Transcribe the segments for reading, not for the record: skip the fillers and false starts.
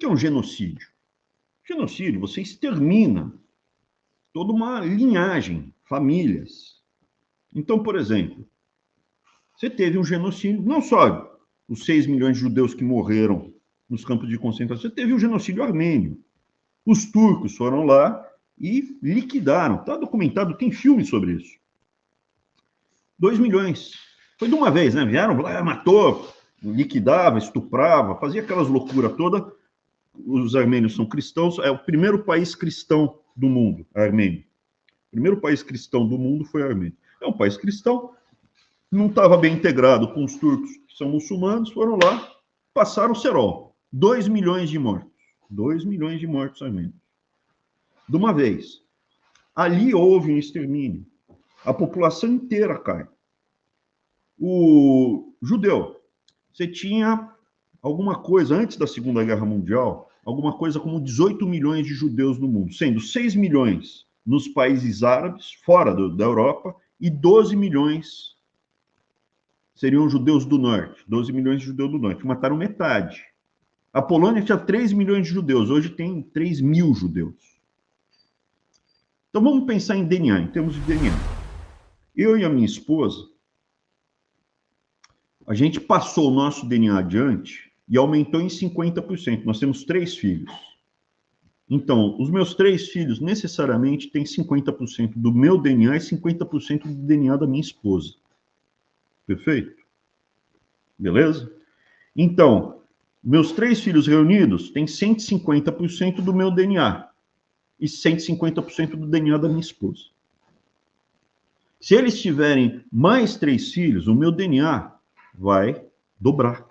que é um genocídio? Genocídio, você extermina toda uma linhagem, famílias. Então, por exemplo, você teve um genocídio, não só os 6 milhões de judeus que morreram nos campos de concentração, você teve um genocídio armênio. Os turcos foram lá e liquidaram. Está documentado, tem filme sobre isso. 2 milhões. Foi de uma vez, né? Vieram lá, matou, liquidava, estuprava, fazia aquelas loucuras todas. Os armênios são cristãos, é o primeiro país cristão do mundo, a Armênia. O primeiro país cristão do mundo foi a Armênia. É um país cristão, não estava bem integrado com os turcos, que são muçulmanos, foram lá, passaram o cerol. 2 milhões de mortos. 2 milhões de mortos armênios. De uma vez. Ali houve um extermínio. A população inteira cai. O judeu, você tinha alguma coisa, antes da Segunda Guerra Mundial, alguma coisa como 18 milhões de judeus no mundo, sendo 6 milhões nos países árabes, fora da Europa, e 12 milhões seriam judeus do norte. 12 milhões de judeus do norte. Mataram metade. A Polônia tinha 3 milhões de judeus, hoje tem 3 mil judeus. Então vamos pensar em DNA, em termos de DNA. Eu e a minha esposa, a gente passou o nosso DNA adiante e aumentou em 50%. Nós temos 3 filhos. Então, os meus 3 filhos necessariamente têm 50% do meu DNA e 50% do DNA da minha esposa. Perfeito? Beleza? Então, meus 3 filhos reunidos têm 150% do meu DNA e 150% do DNA da minha esposa. Se eles tiverem mais 3 filhos, o meu DNA vai dobrar.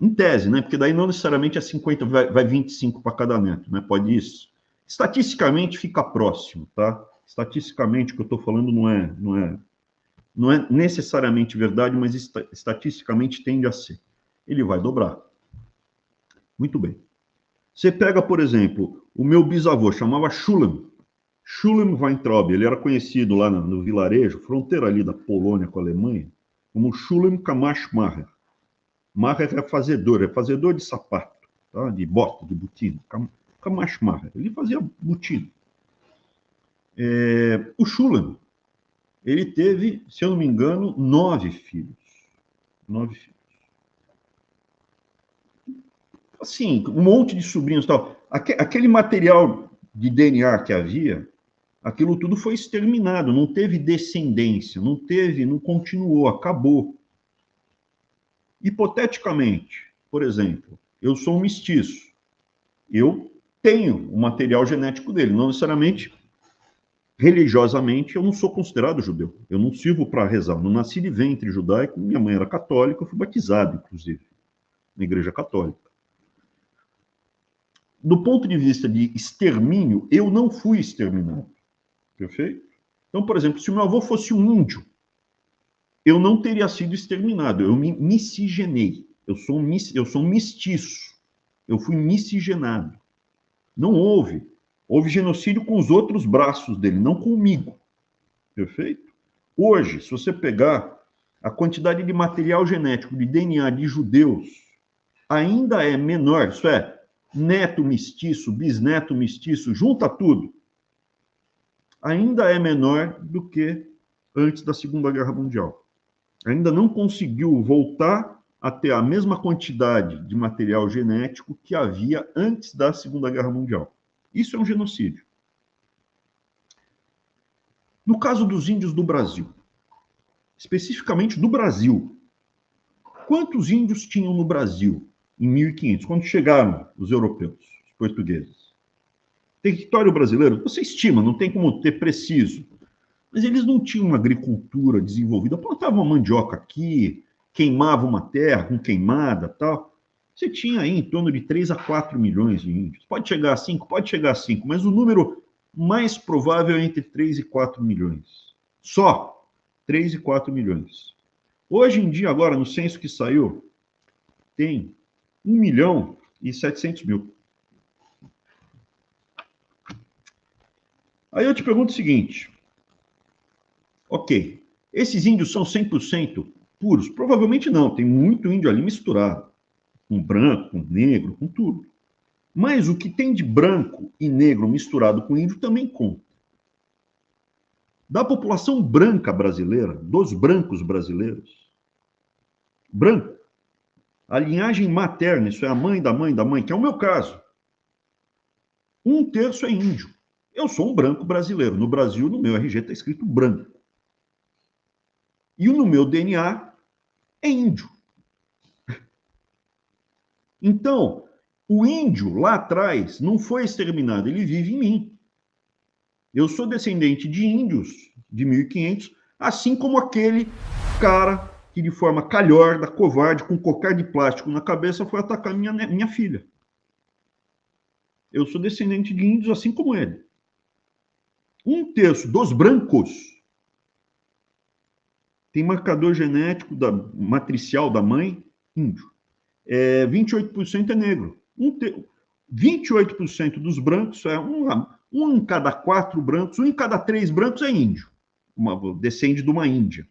Em tese, né? Porque daí não necessariamente é 50, vai 25 para cada neto, né? Pode isso. Estatisticamente fica próximo, tá? Estatisticamente, o que eu estou falando não é necessariamente verdade, mas estatisticamente tende a ser. Ele vai dobrar. Muito bem. Você pega, por exemplo, o meu bisavô, chamava Schulem. Schulem Weintraub, ele era conhecido lá no vilarejo, fronteira ali da Polônia com a Alemanha, como Schulem Kamashmacher. Maher é fazedor de sapato, tá? De bota, de botina. Kamashmacher, ele fazia botina. O Schulem, ele teve, se eu não me engano, 9 filhos. 9 filhos. Assim, um monte de sobrinhos e tal. Aquele material de DNA que havia, aquilo tudo foi exterminado, não teve descendência, não continuou, acabou. Hipoteticamente, por exemplo, eu sou um mestiço. Eu tenho o material genético dele, não necessariamente religiosamente eu não sou considerado judeu. Eu não sirvo para rezar. Eu não nasci de ventre judaico, minha mãe era católica, eu fui batizado, inclusive, na igreja católica. Do ponto de vista de extermínio, eu não fui exterminado. Perfeito? Então, por exemplo, se o meu avô fosse um índio, eu não teria sido exterminado, eu me miscigenei. Eu sou um mestiço. Eu fui miscigenado. Não houve. Houve genocídio com os outros braços dele, não comigo. Perfeito? Hoje, se você pegar a quantidade de material genético de DNA de judeus, ainda é menor, isso é, neto mestiço, bisneto mestiço, junta tudo, ainda é menor do que antes da Segunda Guerra Mundial. Ainda não conseguiu voltar a ter a mesma quantidade de material genético que havia antes da Segunda Guerra Mundial. Isso é um genocídio. No caso dos índios do Brasil, especificamente do Brasil, quantos índios tinham no Brasil em 1500, quando chegaram os europeus, os portugueses? Território brasileiro, você estima, não tem como ter preciso, mas eles não tinham uma agricultura desenvolvida, plantavam mandioca aqui, queimavam uma terra com queimada, tal. Você tinha aí em torno de 3 a 4 milhões de índios. Pode chegar a 5, pode chegar a 5, mas o número mais provável é entre 3 e 4 milhões. Só 3 e 4 milhões. Hoje em dia, agora, no censo que saiu, tem 1 milhão e 700 mil. Aí eu te pergunto o seguinte, ok, esses índios são 100% puros? Provavelmente não, tem muito índio ali misturado, com branco, com negro, com tudo. Mas o que tem de branco e negro misturado com índio também conta. Da população branca brasileira, dos brancos brasileiros, branco, a linhagem materna, isso é a mãe da mãe da mãe, que é o meu caso, 1/3 é índio. Eu sou um branco brasileiro. No Brasil, no meu RG está escrito branco. E no meu DNA é índio. Então, o índio lá atrás não foi exterminado, ele vive em mim. Eu sou descendente de índios de 1500, assim como aquele cara que de forma calhorda, covarde, com cocar de plástico na cabeça, foi atacar minha filha. Eu sou descendente de índios assim como ele. 1/3 dos brancos tem marcador genético matricial da mãe, índio. 28% é negro. 28% dos brancos, um em cada 4 brancos, 1 em cada 3 brancos é índio. Descende de uma índia.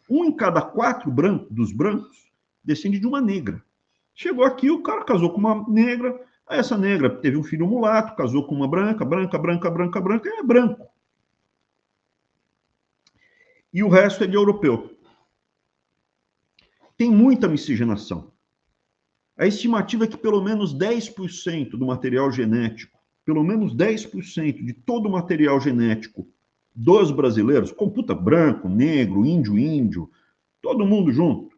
1 em cada 4 dos brancos descende de uma negra. Chegou aqui, o cara casou com uma negra, essa negra teve um filho mulato, casou com uma branca, é branco. E o resto é de europeu. Tem muita miscigenação. A estimativa é que pelo menos 10% do material genético, pelo menos 10% de todo o material genético dos brasileiros, computa branco, negro, índio, todo mundo junto,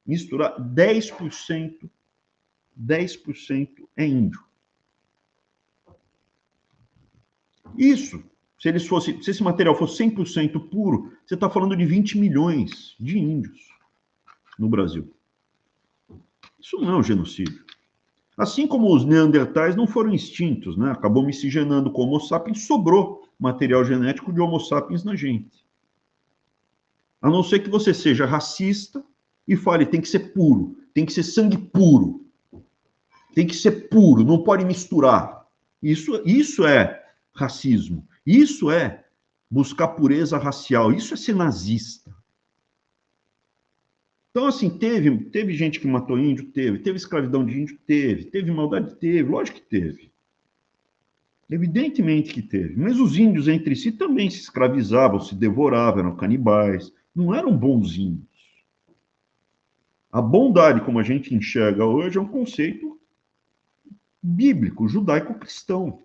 misturar 10% é índio. Isso, se esse material fosse 100% puro, você está falando de 20 milhões de índios no Brasil. Isso não é um genocídio. Assim como os neandertais não foram extintos, né? Acabou miscigenando com Homo sapiens, sobrou material genético de Homo sapiens na gente. A não ser que você seja racista e fale, tem que ser puro, tem que ser sangue puro, tem que ser puro, não pode misturar. Isso é racismo, isso é buscar pureza racial, isso é ser nazista. Então, assim, teve gente que matou índio? Teve escravidão de índio? Teve maldade? Teve, lógico que teve. Evidentemente que teve. Mas os índios entre si também se escravizavam, se devoravam, eram canibais, não eram bonzinhos. A bondade, como a gente enxerga hoje, é um conceito bíblico, judaico-cristão.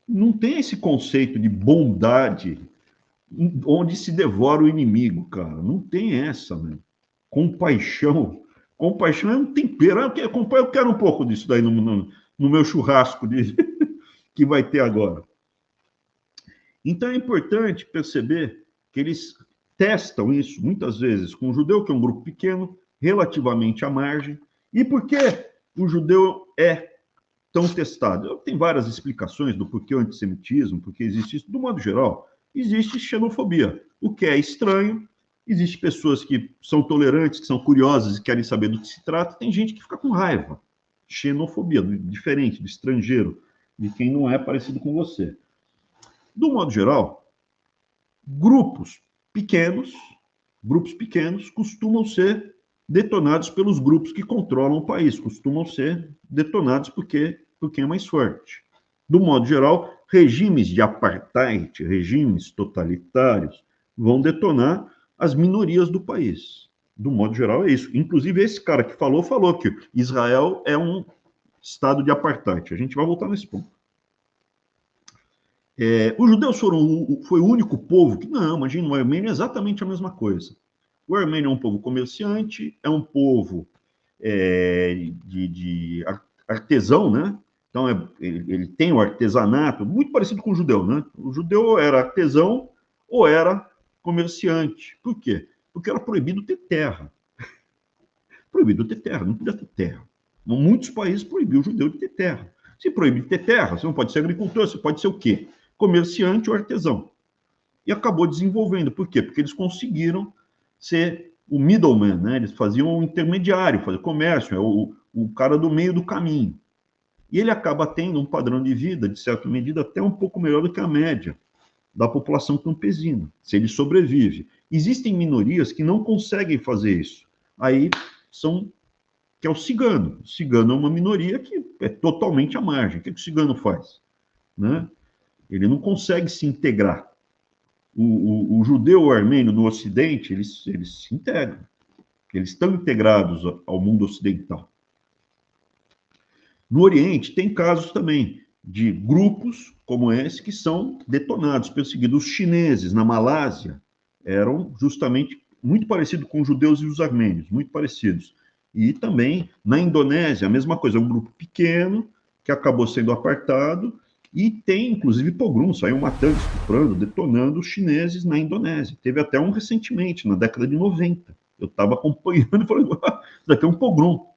Não tem esse conceito de bondade onde se devora o inimigo, cara. Não tem essa, né? Compaixão. Compaixão é um tempero. Eu quero um pouco disso daí no meu churrasco que vai ter agora. Então é importante perceber que eles testam isso, muitas vezes, com o judeu, que é um grupo pequeno, relativamente à margem. E por que o judeu é tão testado? Tem várias explicações do porquê o antissemitismo, porque existe isso, do modo geral. Existe xenofobia, o que é estranho. Existem pessoas que são tolerantes, que são curiosas e querem saber do que se trata. Tem gente que fica com raiva. Xenofobia, diferente, do estrangeiro, de quem não é parecido com você. Do modo geral, grupos pequenos costumam ser detonados pelos grupos que controlam o país, costumam ser detonados porque é mais forte. Do modo geral, regimes de apartheid, regimes totalitários, vão detonar as minorias do país. Do modo geral, é isso. Inclusive, esse cara que falou que Israel é um estado de apartheid. A gente vai voltar nesse ponto. Os judeus foi o único povo que... Não, imagina, o armênio é exatamente a mesma coisa. O armênio é um povo comerciante, é um povo de artesão, né? Então, ele tem o artesanato, muito parecido com o judeu, né? O judeu era artesão ou era comerciante. Por quê? Porque era proibido ter terra. Proibido ter terra, não podia ter terra. Muitos países proibiam o judeu de ter terra. Se proíbe de ter terra, você não pode ser agricultor, você pode ser o quê? Comerciante ou artesão. E acabou desenvolvendo. Por quê? Porque eles conseguiram ser o middleman, né? Eles faziam o intermediário, faziam comércio, o cara do meio do caminho. E ele acaba tendo um padrão de vida, de certa medida, até um pouco melhor do que a média da população campesina, se ele sobrevive. Existem minorias que não conseguem fazer isso. Aí são que é o cigano. O cigano é uma minoria que é totalmente à margem. O que o cigano faz? Né? Ele não consegue se integrar. O judeu ou armênio no Ocidente, eles se integram. Eles estão integrados ao mundo ocidental. No Oriente, tem casos também de grupos como esse que são detonados, perseguidos. Os chineses, na Malásia, eram justamente muito parecidos com os judeus e os armênios, muito parecidos. E também na Indonésia, a mesma coisa, um grupo pequeno que acabou sendo apartado e tem, inclusive, pogroms, saiu matando, estuprando, detonando os chineses na Indonésia. Teve até um recentemente, na década de 90. Eu estava acompanhando e falei, isso daqui é um pogrom.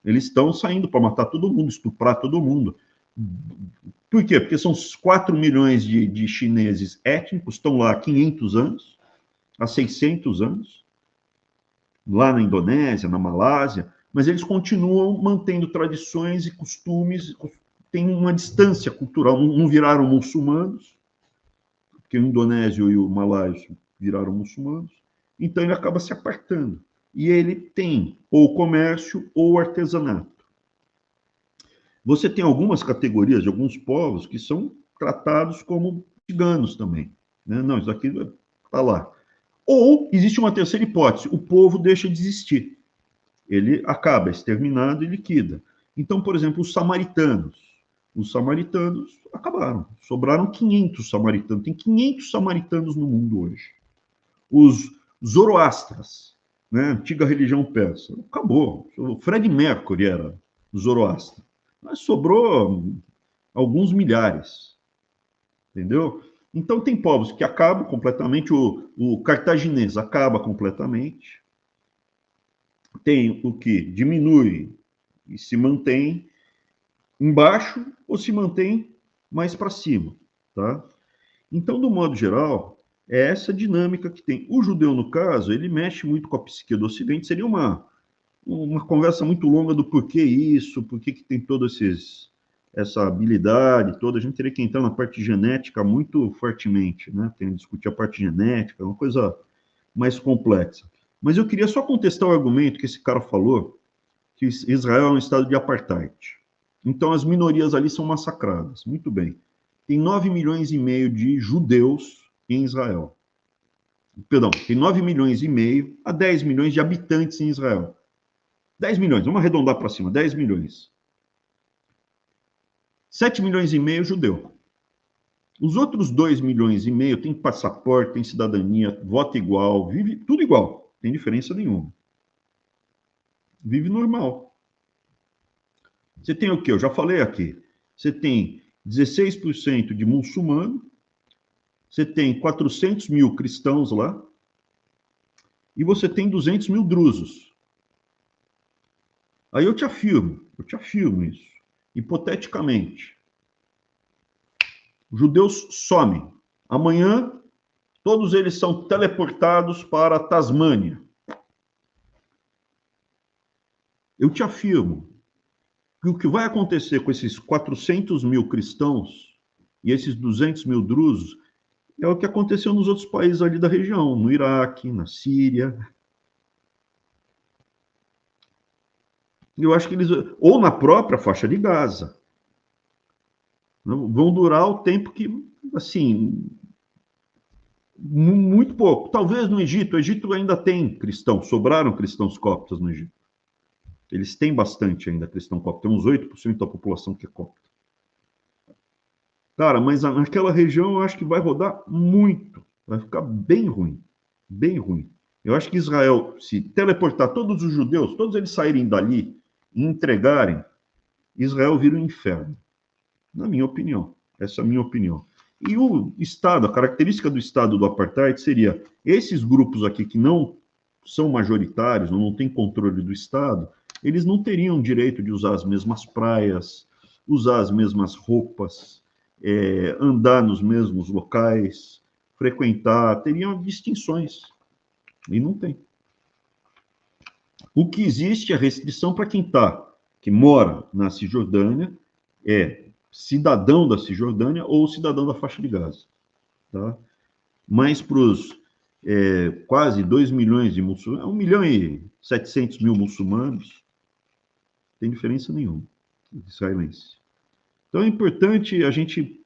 Eles estão saindo para matar todo mundo, estuprar todo mundo. Por quê? Porque são 4 milhões de chineses étnicos, estão lá há 500 anos, há 600 anos, lá na Indonésia, na Malásia, mas eles continuam mantendo tradições e costumes, têm uma distância cultural, não viraram muçulmanos, porque o indonésio e o malaio viraram muçulmanos, então ele acaba se apartando. E ele tem ou comércio ou artesanato. Você tem algumas categorias de alguns povos que são tratados como ciganos também. Né? Não, isso aqui está lá. Ou existe uma terceira hipótese: o povo deixa de existir. Ele acaba, é exterminado e liquida. Então, por exemplo, os samaritanos. Os samaritanos acabaram. Sobraram 500 samaritanos. Tem 500 samaritanos no mundo hoje. Os zoroastras, né, antiga religião persa, acabou. O Fred Mercury era zoroastra. Mas sobrou alguns milhares, entendeu? Então tem povos que acabam completamente, o cartaginês acaba completamente, tem o que diminui e se mantém embaixo ou se mantém mais para cima, tá? Então, do modo geral, é essa dinâmica que tem. O judeu, no caso, ele mexe muito com a psique do Ocidente, seria uma conversa muito longa do porquê isso, por que tem toda essa habilidade toda. A gente teria que entrar na parte genética muito fortemente, né? Tem que discutir a parte genética, uma coisa mais complexa. Mas eu queria só contestar o argumento que esse cara falou, que Israel é um estado de apartheid. Então, as minorias ali são massacradas. Muito bem. Tem 9 milhões e meio de judeus em Israel. Perdão, tem 9 milhões e meio a 10 milhões de habitantes em Israel. 10 milhões, vamos arredondar para cima, 10 milhões. 7 milhões e meio judeu. Os outros 2 milhões e meio têm passaporte, têm cidadania, voto igual, vive tudo igual, não tem diferença nenhuma. Vive normal. Você tem o quê? Eu já falei aqui. Você tem 16% de muçulmano, você tem 400 mil cristãos lá, e você tem 200 mil drusos. Aí eu te afirmo isso, hipoteticamente. Os judeus somem. Amanhã, todos eles são teleportados para a Tasmânia. Eu te afirmo que o que vai acontecer com esses 400 mil cristãos e esses 200 mil drusos é o que aconteceu nos outros países ali da região, no Iraque, na Síria. Eu acho que eles... Ou na própria faixa de Gaza. Vão durar o tempo que, assim, muito pouco. Talvez no Egito. O Egito ainda tem cristãos. Sobraram cristãos coptas no Egito. Eles têm bastante ainda cristão copta. Tem uns 8% da população que é copta. Cara, mas naquela região eu acho que vai rodar muito. Vai ficar bem ruim. Bem ruim. Eu acho que Israel, se teleportar todos os judeus, todos eles saírem dali e entregarem, Israel vira um inferno. Na minha opinião. Essa é a minha opinião. E o Estado, a característica do Estado do apartheid seria esses grupos aqui que não são majoritários, não têm controle do Estado, eles não teriam direito de usar as mesmas praias, usar as mesmas roupas, andar nos mesmos locais, frequentar, teriam distinções. E não tem. O que existe é restrição para quem que mora na Cisjordânia, cidadão da Cisjordânia ou cidadão da faixa de Gaza. Tá? Mas para os quase 2 milhões de muçulmanos, 1 milhão e 700 mil muçulmanos, tem diferença nenhuma, israelense. Então é importante a gente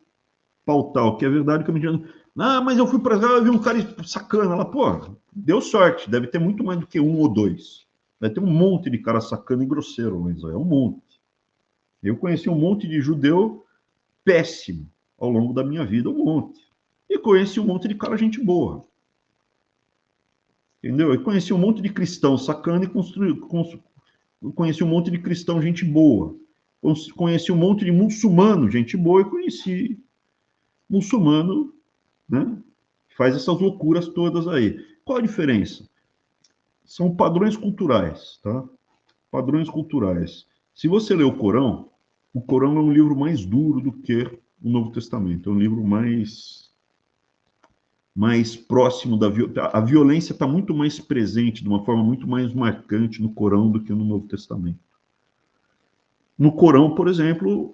pautar o que é verdade, o que é mentira. Ah, mas eu fui para lá, eu vi um cara sacana lá. Pô, deu sorte, deve ter muito mais do que um ou dois. Vai ter um monte de cara sacana e grosseiro lá em Israel, um monte. Eu conheci um monte de judeu péssimo ao longo da minha vida, um monte. E conheci um monte de cara gente boa. Entendeu? Eu conheci um monte de cristão sacana e conheci um monte de cristão gente boa. Conheci um monte de muçulmano gente boa e conheci muçulmano, né? Faz essas loucuras todas aí. Qual a diferença? São padrões culturais, tá? Padrões culturais. Se você lê o Corão é um livro mais duro do que o Novo Testamento. É um livro mais próximo da violência. A violência está muito mais presente, de uma forma muito mais marcante no Corão do que no Novo Testamento. No Corão, por exemplo,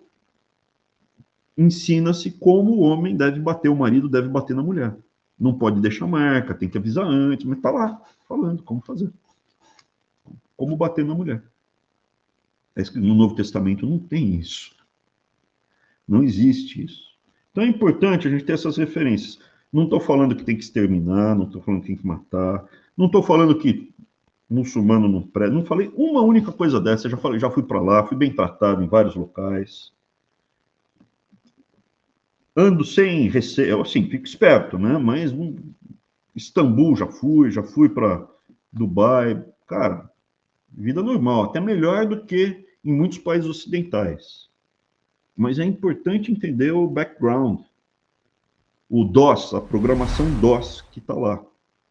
ensina-se como o homem deve bater, o marido deve bater na mulher. Não pode deixar marca, tem que avisar antes, mas está lá, falando como fazer. Como bater na mulher. No Novo Testamento não tem isso. Não existe isso. Então é importante a gente ter essas referências. Não estou falando que tem que exterminar, não estou falando que tem que matar, não estou falando que muçulmano não presta. Não falei uma única coisa dessa. Já fui para lá, fui bem tratado em vários locais. Ando sem receio, assim, fico esperto, né? Mas Istambul já fui para Dubai. Cara, vida normal, até melhor do que em muitos países ocidentais. Mas é importante entender o background, o DOS, a programação DOS que está lá,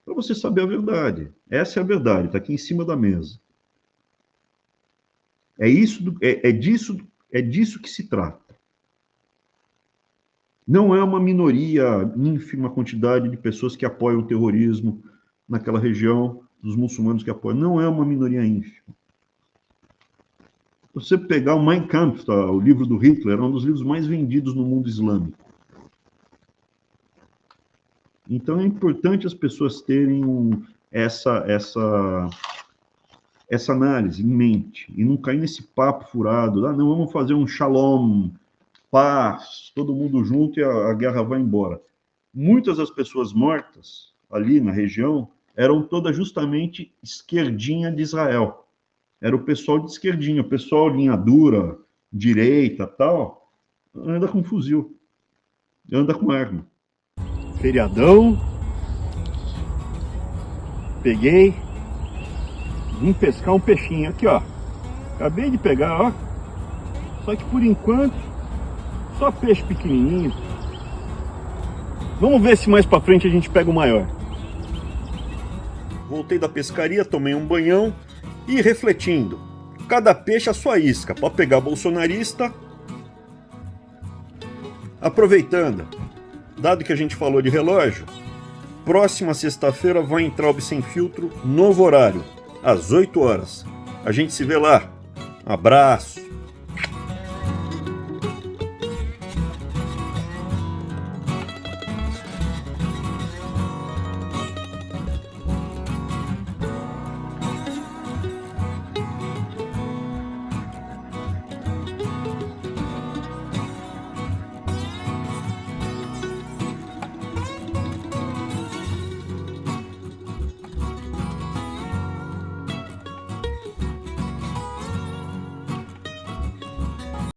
para você saber a verdade. Essa é a verdade, está aqui em cima da mesa. É disso que se trata. Não é uma minoria, ínfima quantidade de pessoas que apoiam o terrorismo naquela região, dos muçulmanos que apoiam. Não é uma minoria ínfima. Você pegar o Mein Kampf, tá? O livro do Hitler, é um dos livros mais vendidos no mundo islâmico. Então é importante as pessoas terem essa análise em mente e não cair nesse papo furado. Ah, não, vamos fazer um shalom, paz, todo mundo junto e a guerra vai embora. Muitas das pessoas mortas ali na região eram todas justamente esquerdinha de Israel. Era o pessoal de esquerdinha, o pessoal linha dura, direita, tal, anda com fuzil, anda com arma. Feriadão, peguei, vim pescar um peixinho aqui, ó. Acabei de pegar, ó. Só que por enquanto, só peixe pequenininho. Vamos ver se mais pra frente a gente pega o maior. Voltei da pescaria, tomei um banhão e refletindo. Cada peixe a sua isca, para pegar bolsonarista. Aproveitando, dado que a gente falou de relógio, próxima sexta-feira vai entrar o Sem Filtro, novo horário, às 8 horas. A gente se vê lá. Abraço.